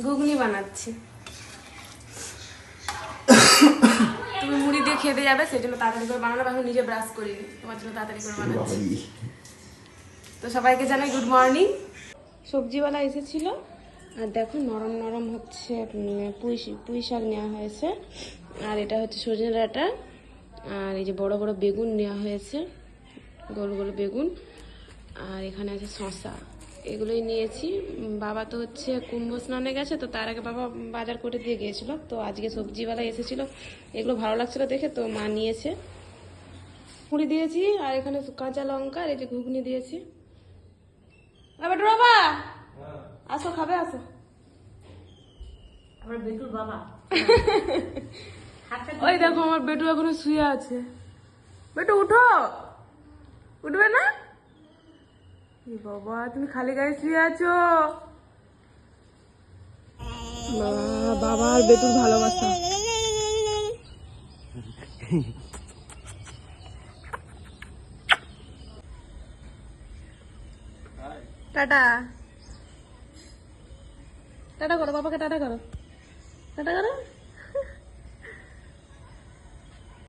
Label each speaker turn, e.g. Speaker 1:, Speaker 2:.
Speaker 1: ঘুগনি বানাচ্ছি। তুমি মুড়ি দিয়ে খেতে যাবে, সেই জন্য তাড়াতাড়ি করে বানানো। এখন নিজে ব্রাশ করিনি, তোমার জন্য তাড়াতাড়ি করে বানাচ্ছি। তো সবাইকে জানাই গুড মর্নিং। সবজিওয়ালা এসেছিল, আর দেখো নরম নরম হচ্ছে পুঁই শাক নেওয়া হয়েছে, আর এটা হচ্ছে সজনে ডাঁটা, আর এই যে বড় বড় বেগুন নেওয়া হয়েছে, গোল গোল বেগুন, আর এখানে আছে শসা। এগুলোই নিয়েছি। বাবা তো হচ্ছে কুম্ভ স্নানে গেছে, তো তার আগে বাবা বাজার করে দিয়ে গিয়েছিল। তো আজকে সবজিওয়ালা এসেছিল, এগুলো ভালো লাগছিল দেখে, তো মা নিয়েছে। মুড়ি দিয়েছি, আর এখানে কাঁচা লঙ্কা, আর এই যে ঘুগনি দিয়েছি। বাবা আসো, খাবে আসো।
Speaker 2: আমার বেটুর বাবা
Speaker 1: ওই দেখো আমার বেটু এখনো শুয়ে আছে। বেটু উঠো, উঠবে না? বাবা তুমি খালি গায়ে শুয়ে আছো। বাবা আর বেটুর ভালোবাসা। টাটা টাটা করো বাবাকে, টাটা করো, টাটা করো।